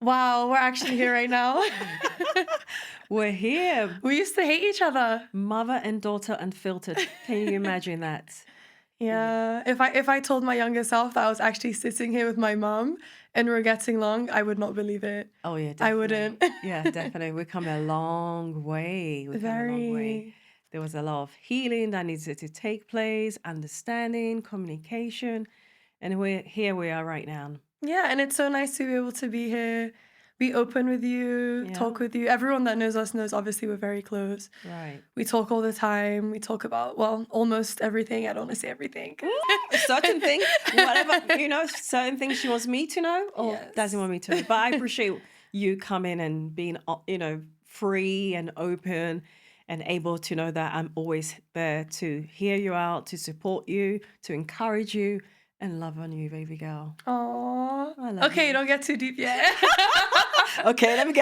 Wow, we're actually here right now. We're here. We used to hate each other. Mother and daughter unfiltered. Can you imagine that? Yeah. Yeah. If I told my younger self that I was actually sitting here with my mom and we're getting along, I would not believe it. Oh, yeah, I definitely. wouldn't. Yeah, definitely. We've come a long way. We've come a long way. Very. There was a lot of healing that needed to take place, understanding, communication, and we are right now. Yeah, and it's so nice to be able to be here, be open with you, Yeah, talk with you. Everyone that knows us knows obviously we're very close. right. We talk all the time. We talk about, well, almost everything. I don't want to say everything. Certain things, whatever, certain things she wants me to know or doesn't Yes. want me to know. But I appreciate you coming and being, free and open and able to know that I'm always there to hear you out, to support you, to encourage you and love on you, baby girl. Aww. I love Okay, you. don't get too deep yet. Okay, I'm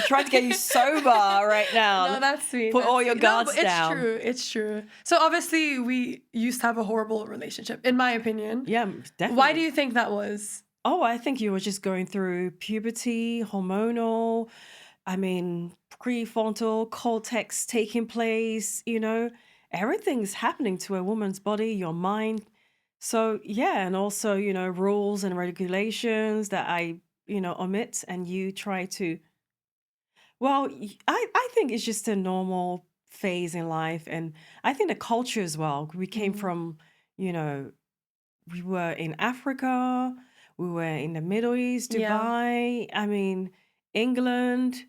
trying to get you sober right now. No, that's sweet. Put That's all your sweet. No, guards but it's down. true. It's true. So obviously we used to have a horrible relationship, in my opinion. Yeah, definitely. Why do you think that was? Oh, I think you were just going through puberty, hormonal, prefrontal cortex taking place, everything's happening to a woman's body, your mind. So, yeah, and also, rules and regulations that I, omit and you try to, well, I think it's just a normal phase in life. And I think the culture as well. We came Mm. from, you know, we were in Africa, we were in the Middle East, Yeah. Dubai, England.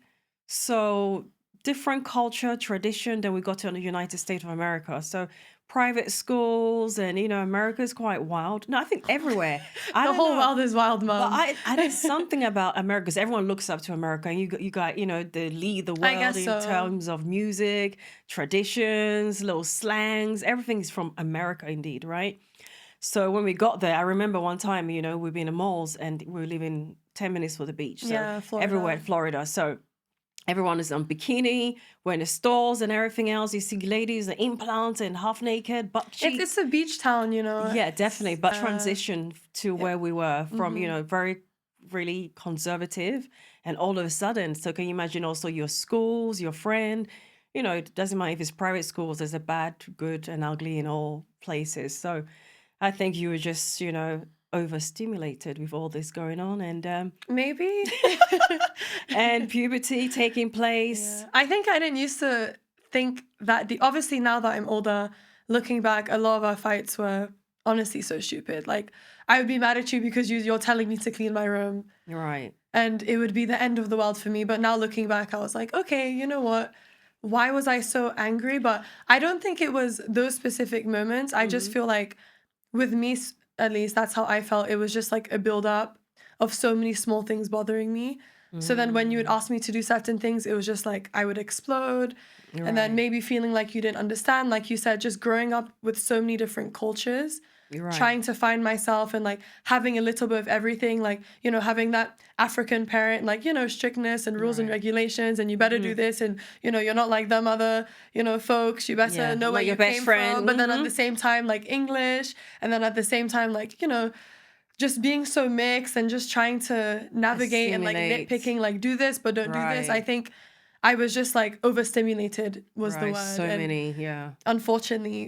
So different culture, tradition than we got to the United States of America. So private schools and, America is quite wild. No, I think everywhere. I The don't whole know. world is wild, But mom. there's something about America because everyone looks up to America, and you got the lead the I world guess in so. terms of music, traditions, little slangs. Everything's from America, indeed, right? So when we got there, I remember one time, we'd be in the malls and we were living 10 minutes from the beach. So Yeah, everywhere in Florida. Florida. So everyone is on bikini, we're in the stores and everything else. You see ladies, the implants and half naked, butt cheeks. It's a beach town, you know. Yeah, definitely. It's, But transition to yeah. where we were from, Mhm. very, really conservative. And all of a sudden, so can you imagine also your schools, your friend, it doesn't matter if it's private schools, there's a bad, good, and ugly in all places. So I think you were just, overstimulated with all this going on and Maybe. and puberty taking place. Yeah. I think I didn't used to think that obviously now that I'm older, looking back, a lot of our fights were honestly so stupid. Like I would be mad at you because you're telling me to clean my room, Right. and it would be the end of the world for me. But now looking back, I was like, okay, you know what? Why was I so angry? But I don't think it was those specific moments. I just Mhm. feel like with me, at least, that's how I felt. It was just like a build up of so many small things bothering me. So then when you would Mm. ask me to do certain things, it was just like I would explode. And then Right. maybe feeling like you didn't understand, like you said, just growing up with so many different cultures, You're right. trying to find myself and like having a little bit of everything, like, having that African parent, like, strictness and rules and Right. regulations, and you better do Mhm. this, and, you're not like them other, folks, you better Yeah, know where like your you best came friend. from. But then at Mhm. the same time, like English, and then at the same time, like, just being so mixed and just trying to navigate and like Assimilate. nitpicking, like do this, but don't do this. I Right. think I was just like overstimulated was the Right. word. So And many. Yeah. unfortunately,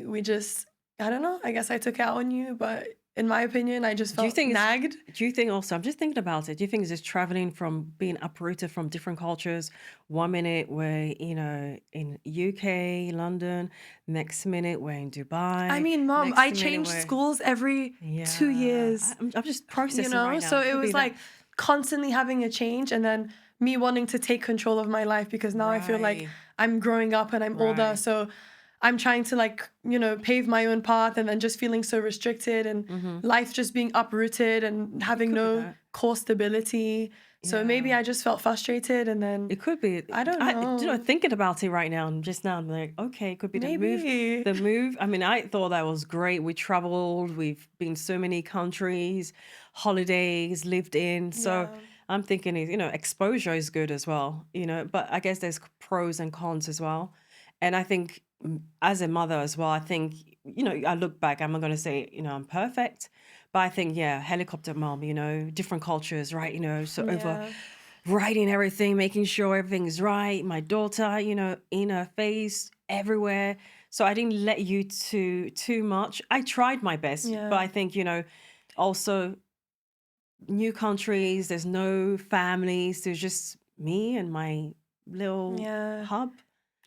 I don't know, I guess I took it out on you, but in my opinion, I just Do you felt think it's nagged. do you think also, I'm just thinking about it, do you think it's just traveling from being uprooted from different cultures? One minute we're, in UK, London, next minute we're in I Dubai, mean, mom, next I minute changed we're schools every 2 yeah. years, I'm just processing right now. So It it could be was that. like constantly having a change, and then me wanting to take control of my life because now I feel like Right. I'm growing up and I'm older. Right. So I'm trying to like, pave my own path, and then just feeling so restricted, and Mm-hmm. life just being uprooted and It having could be no that. core stability. So maybe Yeah. I just felt frustrated, and then It could be. I don't know. Thinking about it right now, and just now, I'm like, okay, it could be the move. Maybe. The move. I thought that was great. We traveled. We've been so many countries, holidays, lived in. So Yeah. I'm thinking, exposure is good as well. But I guess there's pros and cons as well. And I think as a mother as well, I think I look back. I'm not going to say I'm perfect, but I think yeah, helicopter mom. Different cultures, right? So over Yeah. writing everything, making sure everything's right. My daughter, in her face, everywhere. So I didn't let you too much. I tried my best, but Yeah. I think, also new countries, there's no families, there's just me and my little Yeah. hub.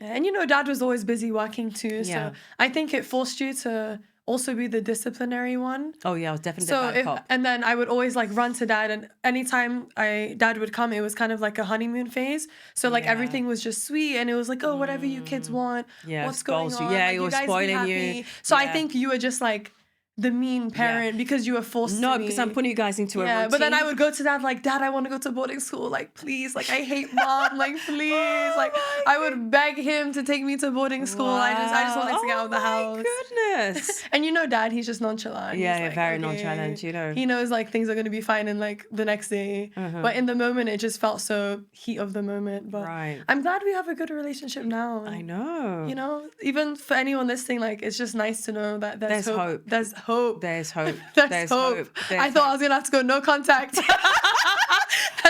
And dad was always busy working too. So Yeah. I think it forced you to also be the disciplinary one. Oh yeah, I was definitely So the bad cop. and then I would always like run to dad, and anytime dad would come, it was kind of like a honeymoon phase. So like Yeah. everything was just sweet, and it was like, oh, whatever you kids want, Yeah, what's going spoils you. on? Yeah, like, he you was guys be spoiling you. happy. So I Yeah. think you were just like the mean parent because you were forced to No, be. because I'm putting you guys into a routine. But then I would go to dad like, Dad, I want to go to boarding school. Like, please, like, I hate mom. Like, please. Like, I would beg him to take me to boarding school. I just wanted to get out of the house. Oh my goodness. And dad, he's just nonchalant. Yeah, He's like, very okay. nonchalant, He knows like things are going to be fine in like the next day. But in the moment, it just felt so heat of the moment. But Right. I'm glad we have a good relationship now. I know. Even for anyone listening, like, it's just nice to know that there's hope. There's hope. There's hope. There's hope. I thought I was gonna have to go no contact.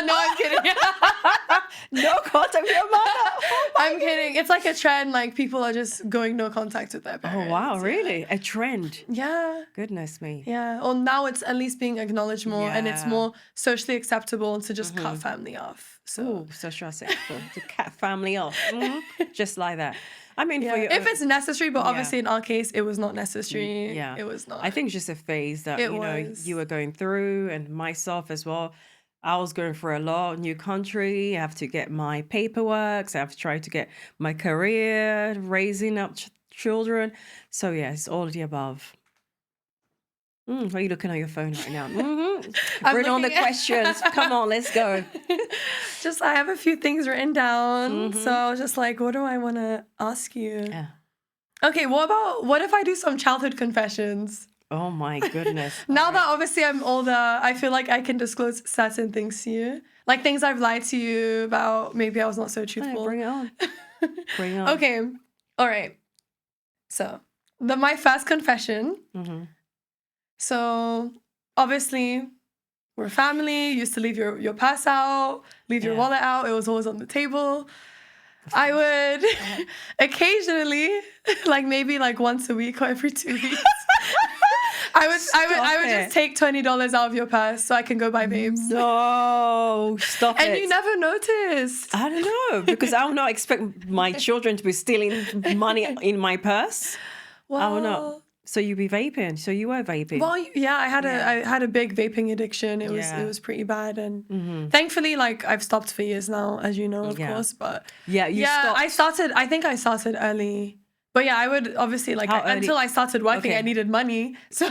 No, I'm kidding. No contact with your mother. I'm kidding. It's like a trend. Like, people are just going no contact with their parents. Oh wow, really? A trend. Yeah. Goodness me. Yeah. Well, now it's at least being acknowledged more, and it's Yeah. more socially acceptable to just cut family off. So Oh, social acceptable. To cut family off. Just like that. I mean, for your if it's necessary, but Yeah. obviously in our case, it was not necessary. Yeah. It was not. I think it's just a phase that It was. you were going through, and myself as well. I was going through a lot. New country. I have to get my paperwork. So I have to try to get my career, raising up children. So yeah, it's all of the above. Why are you looking at your phone right now? Bring on the looking at- questions. Come on, let's go. Just, I have a few things written down. So I was just like, what do I want to ask you? Yeah. Okay, what if I do some childhood confessions? Oh my goodness. Now that obviously I'm older, I feel like I can disclose certain things to you. Like things I've lied to you about. Maybe I was not so Yeah, truthful. bring it on. Bring it on. Okay. All right. So, my first confession. So, obviously, we're family. You used to leave your purse out, leave your Yeah. wallet out. It was always on the table. I would occasionally, like maybe like once a week or every 2 weeks, I would it. just take $20 out of your purse so I can go buy babes. No, stop it. And you never noticed. I don't know, because I would not expect my children to be stealing money in my purse. I would not. So you be vaping. So you were vaping. Well, yeah, I had a big vaping addiction. It was pretty bad, and thankfully, like, I've stopped for years now, as you know, of course. But stopped. I think I started early. But yeah, I would obviously like How early? until I started working, Okay. I needed money. So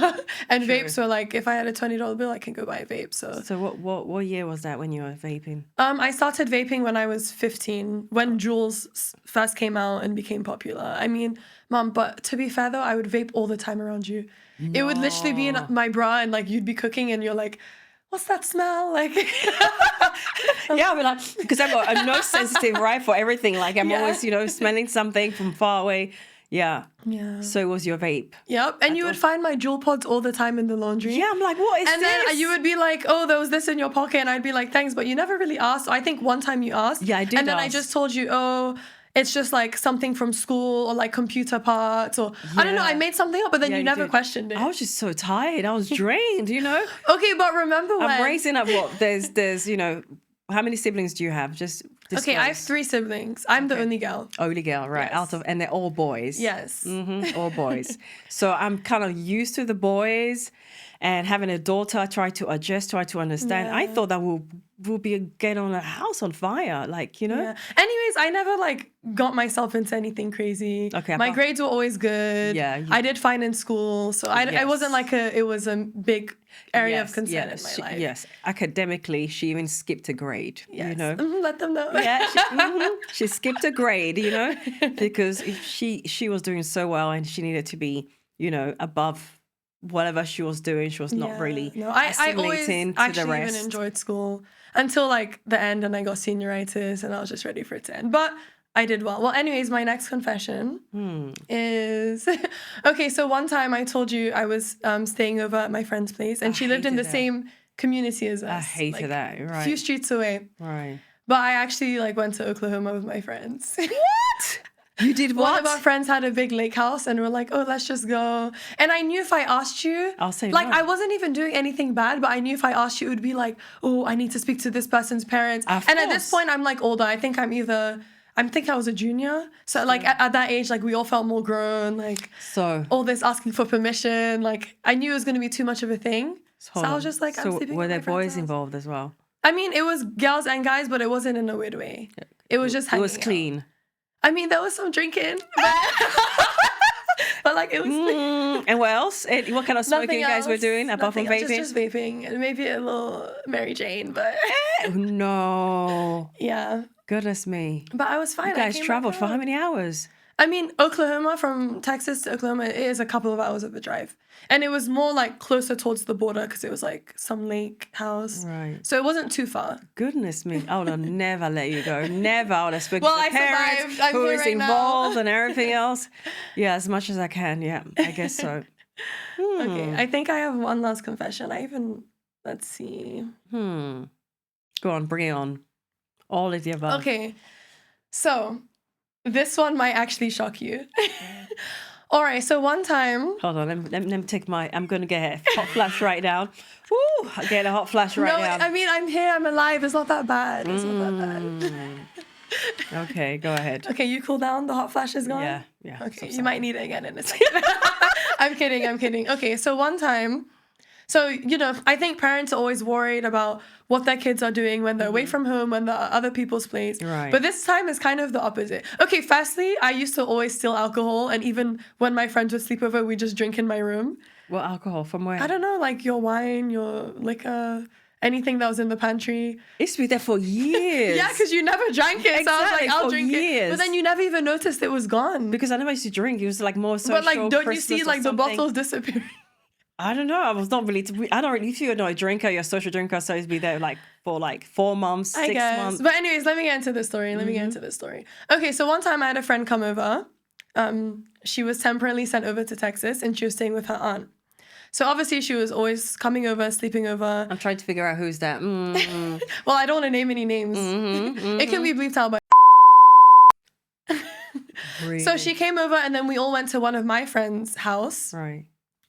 and True. vapes were like, if I had a $20 bill, I can go buy a vape. So what year was that when you were vaping? I started vaping when I was 15, when Juuls first came out and became popular. I mean, Mom, but to be fair though, I would vape all the time around you. It would literally be in my bra, and like you'd be cooking and you're like, what's that smell? Like Yeah, I mean, like, because I'm nose sensitive, right, for everything. Like I'm Yeah. always, smelling something from far away. Yeah. Yeah. So it was your vape. Yep. And you would find my Juul pods all the time in the laundry. Yeah, I'm like, what is And this? then you would be like, oh, there was this in your pocket. And I'd be like, thanks, but you never really asked. So I think one time you asked. Yeah, I did And then I ask. just told you, oh, it's just like something from school or like computer parts or I don't know. I made something up, but then Yeah, you you never did. questioned it. I was just so tired. I was drained, Okay, but remember when... I'm raising up what? There's, how many siblings do you have? Just Okay, I have disclose. 3 siblings. I'm the only girl. Only girl, right? Yes. And they're all boys. Yes. All boys. So I'm kind of used to the boys, and having a daughter, I try to adjust, try to understand. I Yeah. thought that will be get on a house on fire, like, Yeah. Anyways, I never like got myself into anything crazy. Okay, My but- grades were always good. Yeah, you- I did fine in school, so I Yes. wasn't like it was a big area of concern in my life. Yes, academically, she even skipped a grade. Yes. Let them know. Yeah, she skipped a grade, because she was doing so well, and she needed to be, above whatever she was doing. She was not Yeah. really No, I always assimilating to the actually rest. even enjoyed school until like the end, and I got senioritis, and I was just ready for it to end. But I did well. Well, anyways, my next confession is okay. So one time I told you I was staying over at my friend's place, and she lived in the hated that. same community is us. I hated like, that. a Right. few streets away. Right. But I actually like went to Oklahoma with my friends. What? You did One what? of our friends had a big lake house and we're like, oh, let's just go. And I knew if I asked you, I'll say like, no. I wasn't even doing anything bad, but I knew if I asked you, it would be like, oh, I need to speak to this person's parents. Of and at this course. point, I'm like older. I think I was a junior. So like at that age, like we all felt more grown, like So, all this asking for permission. Like I knew it was going to be too much of a thing. So hold I was on. just like, I'm So sleeping were at there my friend's boys house. involved as well? I mean, it was girls and guys, but it wasn't in a weird way. It was just It hanging was out. clean. I mean, there was some drinking, but like it was And what else? What kind of smoking nothing you guys were else, doing apart from nothing vaping? else, just vaping and maybe a little Mary Jane, but No. yeah. Goodness me. But I was fine. You I guys came traveled back for how home. many hours? I mean, Oklahoma, from Texas to Oklahoma, it is a couple of hours of a drive. And it was more like closer towards the border because it was like some lake house. Right. So it wasn't too far. Goodness me. I would have never let you go. Never. I would have spoken Well, to I the parents survived. I'm who here is right now. involved and everything else. Yeah, as much as I can. Yeah, I guess so. Okay, I think I have one last confession. Let's see. Go on, bring it on. All of the above. Okay, so this one might actually shock you. All right, so one time. Hold on, let me take I'm going to get a hot flash right now. Woo, I'm getting a hot flash right No, now. I mean, I'm here, I'm alive. It's not that bad. It's not that bad. Okay, go ahead. Okay, you cool down. The hot flash is gone? Yeah. Okay, you might need it again in a second. I'm kidding. Okay, so one time, I think parents are always worried about what their kids are doing when they're away from home, when they're at other people's place. Right. But this time is kind of the opposite. Okay, firstly, I used to always steal alcohol, and even when my friends would sleep over, we just drink in my room. What alcohol? From where? I don't know, like your wine, your liquor, anything that was in the pantry. It used to be there for years. Yeah, because you never drank it, so I was like, Exactly, I'll for drink it. years. But then you never even noticed it was gone. Because I never used to drink. It was like more social. But like, don't Christmas you see or like the something. bottles disappearing? I don't know. I was not really. I don't really. If you're not a drinker, you're a social drinker, so it'd be there like for like 4 months, 6 I guess. months. But anyways, let me get into this story. Okay, so one time I had a friend come over. She was temporarily sent over to Texas and she was staying with her aunt. So obviously she was always coming over, sleeping over. I'm trying to figure out who's that. Well, I don't want to name any names. It can be bleeped out by. Really? So she came over and then we all went to one of my friends' house. Right.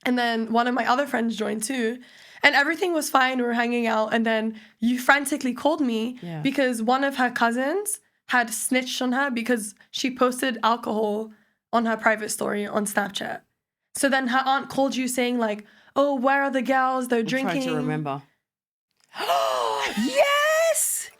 And then one of my other friends joined too. And everything was fine. We were hanging out. And then you frantically called me because one of her cousins had snitched on her because she posted alcohol on her private story on Snapchat. So then her aunt called you saying like, oh, where are the girls? They're drinking. I'm trying to remember. Yes!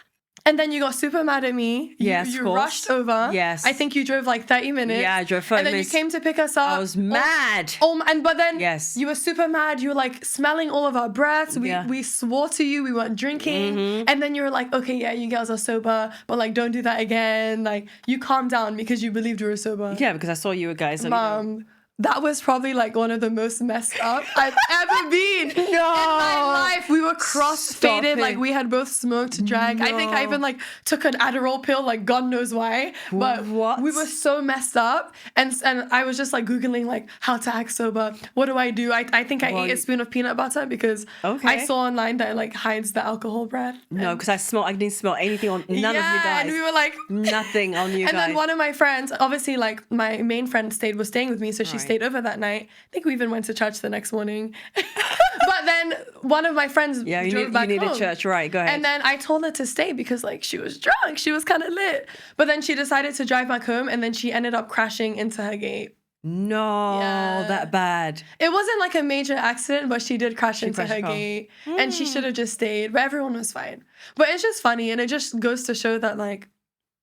And then you got super mad at me. Yes, You of course. rushed over. Yes. I think you drove like 30 minutes. Yeah, I drove 30 And then minutes. you came to pick us up. I was mad. But then Yes. you were super mad. You were like smelling all of our breaths. Yeah. We swore to you we weren't drinking. And then you were like, okay, yeah, you girls are sober, but like don't do that again. Like you calmed down because you believed you were sober. Yeah, because I saw you guys. So, Mom, that was probably like one of the most messed up I've ever been in No. my life. We were cross-faded, Stop it. like we had both smoked, drank. I think I even like took an Adderall pill, like God knows why. But What? we were so messed up, and I was just like googling like how to act sober. What do? I think I ate a spoon of peanut butter because Okay. I saw online that it like hides the alcohol breath. No, because I didn't smell anything on none of you guys. And we were like. Nothing on you And guys. then one of my friends, obviously, like my main friend was staying with me, so she stayed over that night. I think we even went to church the next morning. But then one of my friends drove back you needed home. church, right? Go ahead. And then I told her to stay because like she was drunk, she was kind of lit. But then she decided to drive back home, and then she ended up crashing into her gate. No, Yeah. that bad. It wasn't like a major accident, but she did crash into crashed her her car. gate, and she should have just stayed. But everyone was fine. But it's just funny, and it just goes to show that like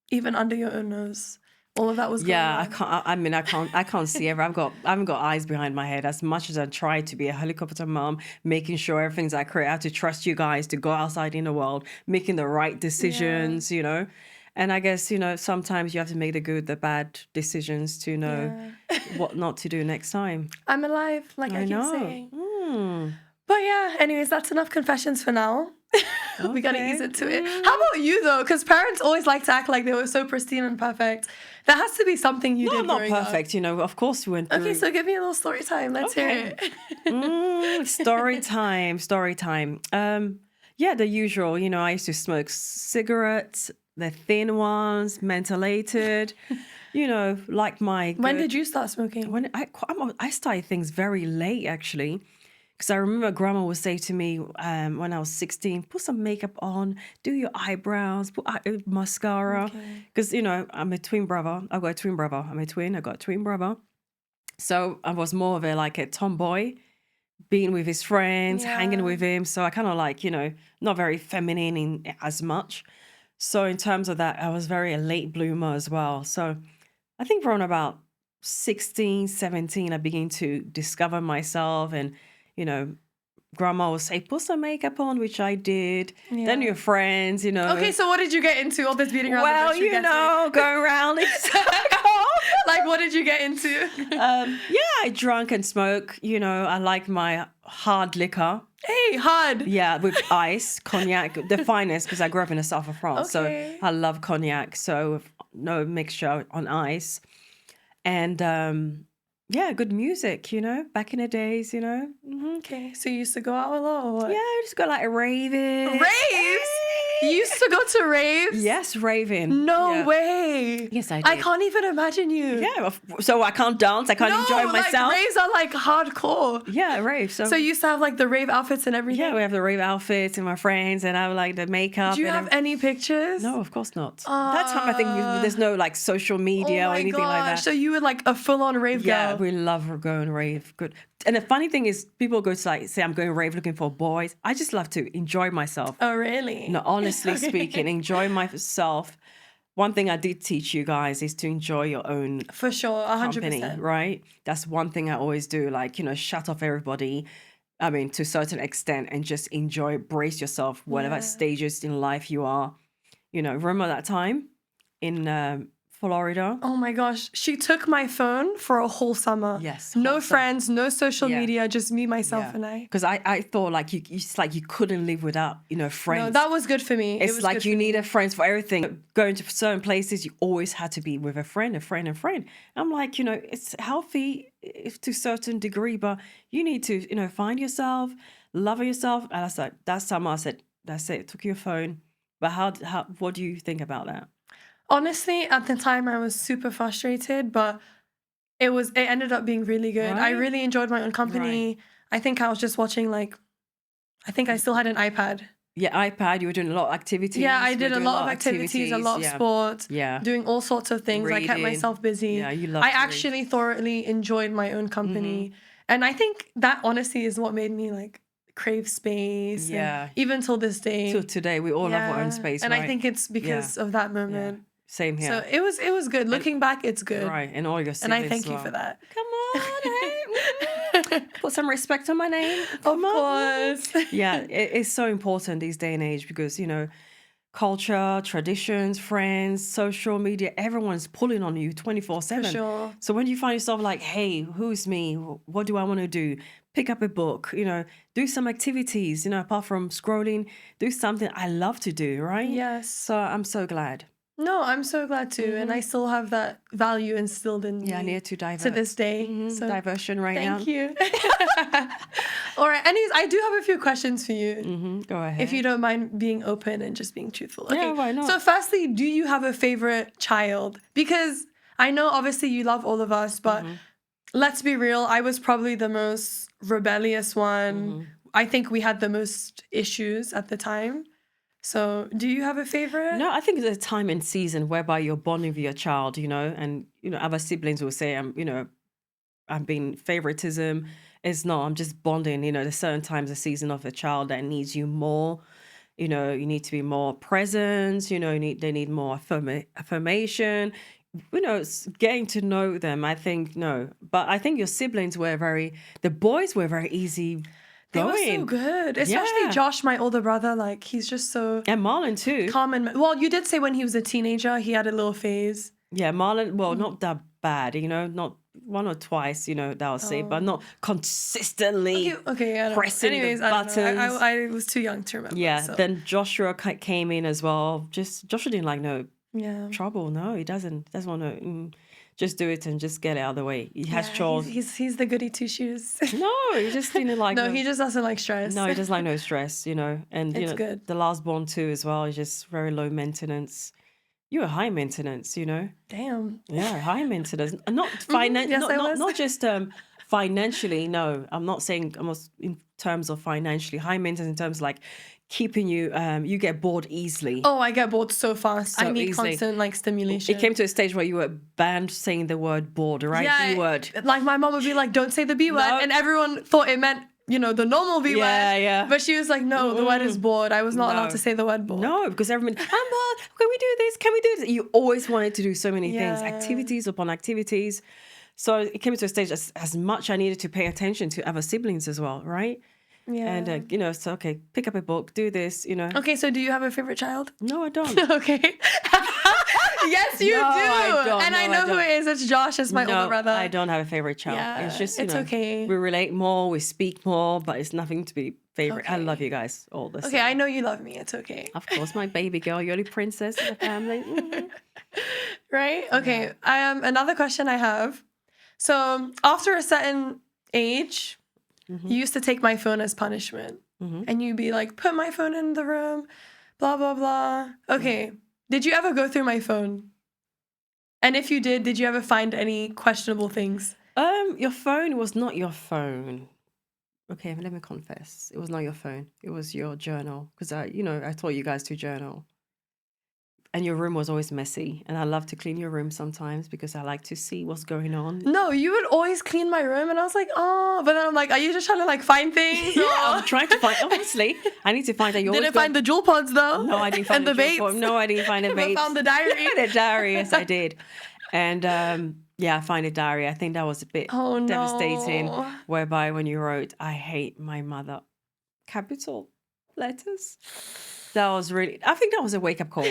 even under your own nose, all of that was going Yeah, on. I can't see ever. I haven't got eyes behind my head. As much as I try to be a helicopter mom, making sure everything's accurate, I have to trust you guys to go outside in the world, making the right decisions, you know. And I guess, you know, sometimes you have to make the good, the bad decisions to know what not to do next time. I'm alive, like I keep know. saying. But yeah, anyways, that's enough confessions for now. We gotta Okay. ease into it. How about you though? Because parents always like to act like they were so pristine and perfect. There has to be something you No, did I'm not growing up. perfect. Of course we went through. Okay, so give me a little story time. Let's hear Okay. it. Story time. Story time. Yeah, the usual. I used to smoke cigarettes, the thin ones, mentholated. Like my. When did you start smoking? When I started things very late actually. Because I remember grandma would say to me when I was 16, put some makeup on, do your eyebrows, put mascara. Okay. Because, I'm a twin brother. I've got a twin brother. I'm a twin. I got a twin brother. So I was more of a tomboy, being with his friends, hanging Yeah. with him. So I kind of not very feminine as much. So in terms of that, I was very a late bloomer as well. So I think from about 16, 17, I began to discover myself and, grandma would say, put some makeup on, which I did. Then Yeah. your friends, Okay, so what did you get into? All this beating around the well, bush. we get to going around. it. Like, what did you get into? I drank and smoke. I like my hard liquor. Hey, hard. Yeah, with ice, cognac, the finest, because I grew up in the south of France. Okay. So I love cognac. So no mixture on ice. And good music, back in the days, Okay, so you used to go out a lot or what? Yeah, I just got raving. Raves? You used to go to raves? Yes, raving. No Yeah. way. Yes, I I did. can't even imagine you. Yeah, so I can't dance. I can't enjoy myself. Like raves are like hardcore. Yeah, rave. So you used to have like the rave outfits and everything? yeah, we have the rave outfits and my friends, and I have like the makeup. Do you and have any pictures? No, of course not. That time I think there's no like social media Oh or my anything like that. gosh. So you were like a full-on rave Yeah, girl. we love going rave. Good. And the funny thing is, people go to say I'm going rave looking for boys. I just love to enjoy myself. Oh, really? No, honestly speaking, enjoy myself. One thing I did teach you guys is to enjoy your own For sure, 100%. company, right? That's one thing I always do. Like, shut off everybody. I mean, to a certain extent, and just enjoy, brace yourself, whatever Yeah. stages in life you are. Remember that time in Florida? Oh my gosh, she took my phone for a whole summer. Yes, No whole summer. friends, no social Yeah. media, just me, myself, Yeah. and I. Because I thought like it's like you couldn't live without, friends. No, that was good for me. It It's was like good you for me. needed friends for everything. Going to certain places, you always had to be with a friend, a friend, a friend. I'm like, it's healthy if to a certain degree, but you need to, find yourself, love yourself. And I said, that summer, I said, that's it. Took your phone. But what do you think about that? Honestly, at the time I was super frustrated, but it ended up being really good. I Right? really enjoyed my own company. I think I was just watching I think I still had an iPad. Yeah, iPad, you were doing a lot of activities. Yeah, I You were did a doing lot of activities, a lot of yeah. sports, Yeah. doing all sorts of things. I kept Reading. myself busy. Yeah, you love I to read. actually thoroughly enjoyed my own company. And I think that honestly is what made me crave space. and Yeah. even till this day. Till today, we all have our own Yeah. space, And right? I think it's because of that moment. Same here. So it was good. Looking back, it's good. Right, and all your And siblings I thank as you well. for that. Come on, hey. Put some respect on my name. Of Come on. course. Yeah, it's so important these day and age because, culture, traditions, friends, social media, everyone's pulling on you 24/7. For sure. So when you find yourself like, hey, who's me? What do I want to do? Pick up a book, do some activities, apart from scrolling, do something I love to do, right? Yes. So I'm so glad. No, I'm so glad too. And I still have that value instilled in Yeah, I me need to divert. to this day. So Diversion right now. thank you. All right. Anyways, I do have a few questions for you. Go ahead. If you don't mind being open and just being truthful. Okay. Yeah, why not? So firstly, do you have a favorite child? Because I know obviously you love all of us, but let's be real, I was probably the most rebellious one. I think we had the most issues at the time. So do you have a favorite? No, I think there's a time and season whereby you're bonding with your child, and other siblings will say, I'm being favoritism. It's not, I'm just bonding, there's certain times a season of a child that needs you more. You need to be more present, they need more affirmation. It's getting to know them, I think, no. But I think your siblings the boys were very easy They were so going. good. Especially Yeah. Josh, my older brother. He's just so And Marlon too. calm and... Well, you did say when he was a teenager, he had a little phase. Yeah, Marlon, well, not that bad, not one or twice, that I'll say, but not consistently Okay, I don't know. pressing Anyways, the I don't know. buttons. I was too young to remember. Yeah, So. then Joshua came in as well. Joshua didn't like no Yeah. trouble. No, he doesn't want to just do it and just get it out of the way. He has chores. He's the goody two shoes. No, he just didn't like No, he just doesn't like stress. No, he doesn't like no stress, and It's good. the last born too as well is just very low maintenance. You were high maintenance, Damn. Yeah, high maintenance. Not Yes, I was. not just financially. No, I'm not saying in terms of financially high maintenance. In terms of like keeping you, you get bored easily. Oh, I get bored so fast. I need easily. constant stimulation. It came to a stage where you were banned saying the word bored, right? Yeah, B word. Like my mom would be like, "Don't say the B word," and everyone thought it meant the normal B word. Yeah. But she was like, "No, the word is bored. I was not allowed to say the word bored." No, because everyone, I'm bored. Can we do this? Can we do this? You always wanted to do so many things, Yeah. activities upon activities. So it came to a stage as much I needed to pay attention to other siblings as well, right? Yeah. And so okay, pick up a book, do this, Okay, so do you have a favorite child? No, I don't. Okay. Yes, you No, do. I don't. And No, I I know who don't. it is. It's Josh. It's my older brother. I don't have a favorite child. Yeah, It's just it's okay. we relate more, we speak more, but it's nothing to be favorite. I Okay. love you guys all the Okay, same. I know you love me. It's okay. Of course, my baby girl, you're the princess of the family. Right? Okay. Another question I have. So after a certain age, you used to take my phone as punishment. And you'd be like, put my phone in the room, blah, blah, blah. Okay. Did you ever go through my phone? And if you did you ever find any questionable things? Your phone was not your phone. Okay, let me confess. It was not your phone. It was your journal. Because I taught you guys to journal. And your room was always messy. And I love to clean your room sometimes because I like to see what's going on. No, you would always clean my room. And I was like, oh. But then I'm like, are you just trying to find things? Yeah, I'm trying to find, obviously. I need to find that you Didn't find the jewel pods though. No, I didn't find and the vapes. No, I didn't find the But vapes. found the diary. The diary, yes, I did. And I find a diary. I think that was a bit devastating. No. Whereby when you wrote, I hate my mother, capital letters. That was I think that was a wake-up call.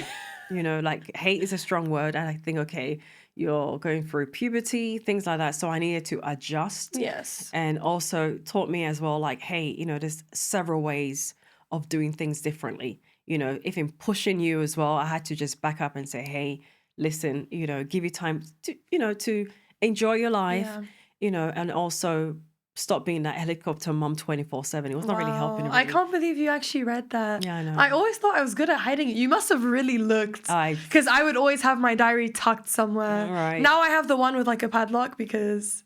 Hate is a strong word. And I think, okay, you're going through puberty, things like that. So I needed to adjust. Yes. And also taught me as well, hey, there's several ways of doing things differently. If I'm pushing you as well, I had to just back up and say, hey, listen, give you time to enjoy your life, and also stop being that helicopter mom 24/7. It was not really helping. I can't believe you actually read that. Yeah, I know. I always thought I was good at hiding it. You must have really looked. Because I would always have my diary tucked somewhere. Right. Now I have the one with a padlock because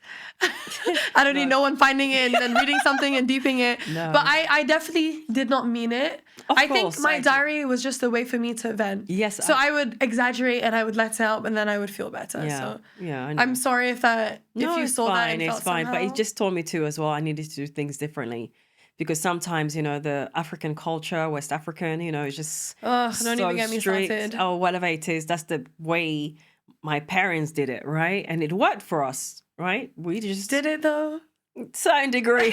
I don't need no one finding it and then reading something and deeping it. No. But I definitely did not mean it. I think course, my I did. diary was just a way for me to vent. Yes. So I would exaggerate and I would let out and then I would feel better. Yeah. So Yeah. I know. I'm sorry if you it's saw that fine, and it's felt fine. But somehow. it just taught me too as well. I needed to do things differently. Because sometimes, the African culture, West African, it's just Ugh, don't even get me strict. started. Oh, whatever it is, that's the way my parents did it, right? And it worked for us, right? We just Did it though? certain degree.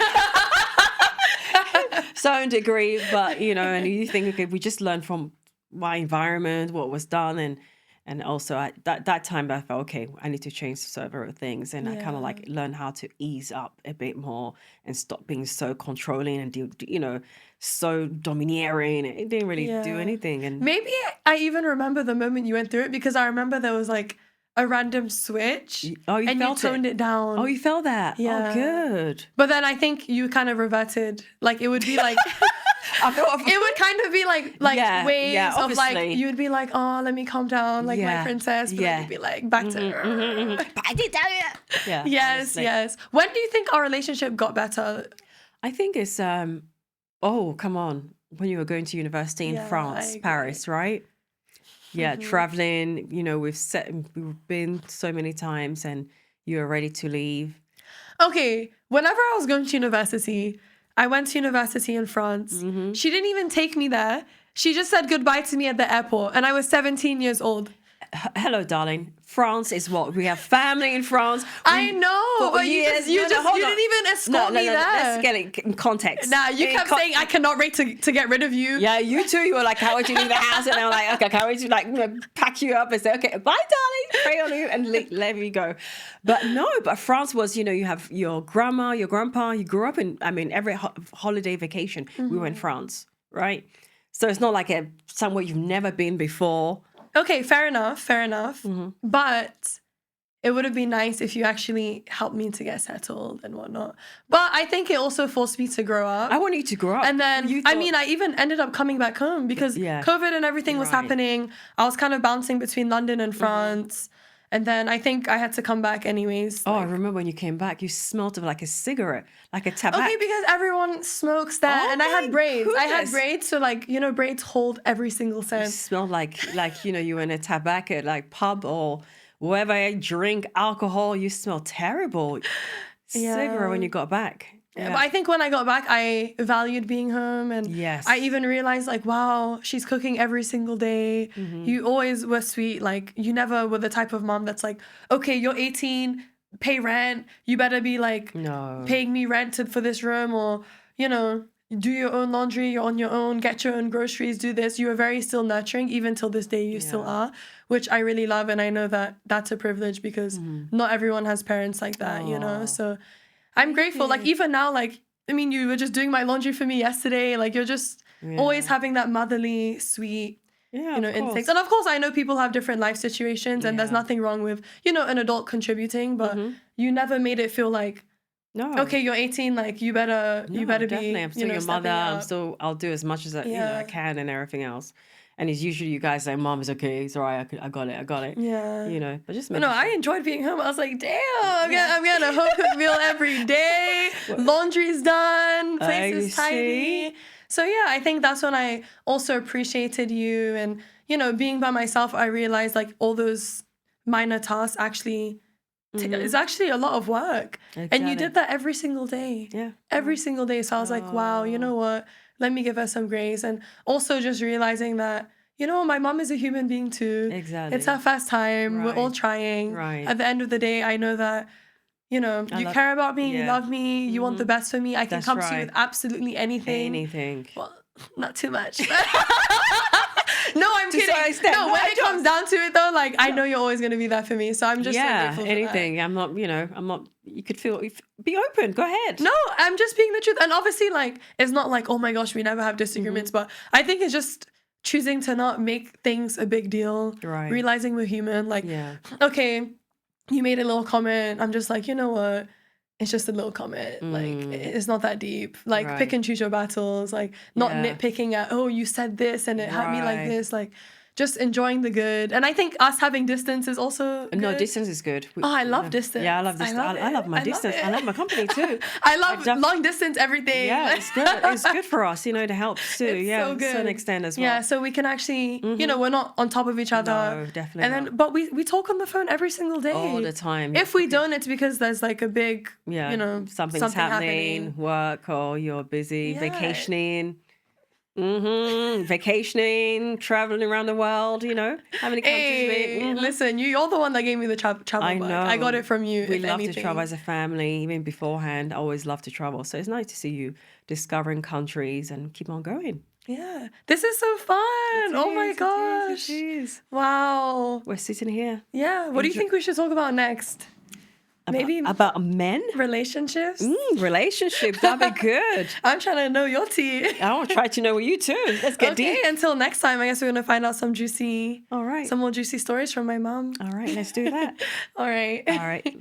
Certain degree, but and you think, okay, we just learned from my environment, what was done, and also at that time I felt, okay, I need to change several things, and I kind of learn how to ease up a bit more and stop being so controlling and so domineering. It didn't really do anything. And Maybe I even remember the moment you went through it because I remember there was a random switch you and felt you toned it down. Oh, you felt that? Yeah. Oh, good. But then I think you kind of reverted. It would be like it would kind of be like waves of obviously. you would be like, oh, let me calm down, my princess. But then you'd be like back to But I did tell you. Yeah. Yes, honestly. yes. When do you think our relationship got better? I think it's oh, come on. When you were going to university in Yeah, I France, agree. Paris, right? Yeah, traveling, we've been so many times and you were ready to leave. Okay, whenever I was going to university, I went to university in France. She didn't even take me there. She just said goodbye to me at the airport, and I was 17 years old. Hello, darling. France is what? We have family in France. I know, but you didn't even escort me there. Let's get it in context. Nah, you kept saying I cannot wait to get rid of you. Yeah, you too. You were like, can't wait to leave the house. And I'm like, okay, can't wait to like pack you up and say, okay, bye, darling. Pray on you and let me go. But no, but France was, you have your grandma, your grandpa. You grew up in, every holiday vacation, we were in France, right? So it's not like somewhere you've never been before. Okay, fair enough. But it would have been nice if you actually helped me to get settled and whatnot. But I think it also forced me to grow up. I want you to grow up. And then, I even ended up coming back home because COVID and everything was happening. I was kind of bouncing between London and France. And then I think I had to come back anyways. Oh, I remember when you came back, you smelled of like a cigarette, like a tobacco. Okay, because everyone smokes that. And I had braids. So braids hold every single scent. You smelled like you were in a tobacco, like pub or wherever, drink alcohol. You smell terrible. Cigarette when you got back. Yeah. But I think when I got back, I valued being home. And I even realized, like, wow, she's cooking every single day. You always were sweet. Like, you never were the type of mom that's like, okay, you're 18, pay rent. You better be, like, paying me rent for this room. Or, do your own laundry. You're on your own. Get your own groceries. Do this. You were very still nurturing. Even till this day, you still are. Which I really love. And I know that that's a privilege because not everyone has parents like that, So I'm grateful. Like, even now, like, you were just doing my laundry for me yesterday. Like, you're just always having that motherly, sweet, instincts. And of course, I know people have different life situations and there's nothing wrong with, an adult contributing, but you never made it feel like, okay, you're 18, like, you better definitely. be, I'm still your mother. I'll do as much as I can and everything else. And it's usually you guys say, Mom, it's okay. It's all right. I got it. Yeah. But just I enjoyed being home. I was like, damn, I'm getting a home-cooked meal every day. Laundry's done. Place is tidy. So, I think that's when I also appreciated you. And, being by myself, I realized, like, all those minor tasks actually is actually a lot of work. And you did that every single day. Yeah. Every single day. So I was like, wow, you know what? Let me give her some grace. And also just realizing that, my mom is a human being too. Exactly. It's her first time. We're all trying. Right. At the end of the day, I know that, you care about me, you love me, you want the best for me. I can come to you with absolutely anything. Anything. Well, not too much. No, I'm kidding. No, when it comes down to it, though, like, I know you're always going to be there for me. So I'm just so grateful for anything. that. I'm not, you could be open. Go ahead. No, I'm just being the truth. And obviously, like, it's not like, oh my gosh, we never have disagreements. But I think it's just choosing to not make things a big deal. Right. Realizing we're human. Like, okay, you made a little comment. I'm just like, you know what? It's just a little comment. Like, it's not that deep. Like, pick and choose your battles. Like, not nitpicking at, oh, you said this and it hurt me like this. Like, just enjoying the good. And I think us having distance is also good. No, distance is good. I love distance. Yeah, I love distance. I love my distance. I love my company too. I love long distance everything. Yeah, it's good. It's good for us, to help too. It's so good. To an extent as well. Yeah, so we can actually, we're not on top of each other. No, definitely And then, but we talk on the phone every single day. All the time. If we don't, it's because there's like a big, something's happening, work, or you're busy, vacationing. Vacationing, traveling around the world, how many countries listen, you're the one that gave me the travel I bug. know. I got it from you. We love to travel as a family, even beforehand. I always love to travel. So it's nice to see you discovering countries and keep on going. Yeah. This is so fun. Oh my gosh. It is. Wow. We're sitting here. Yeah. What do you think we should talk about next? Maybe about men? Relationships? Relationships. That'd be good. I'm trying to know your tea. I want to try to know you too. Let's get deep. Until next time, I guess we're going to find out some All right. more juicy stories from my mom. All right. Let's do that. All right. All right.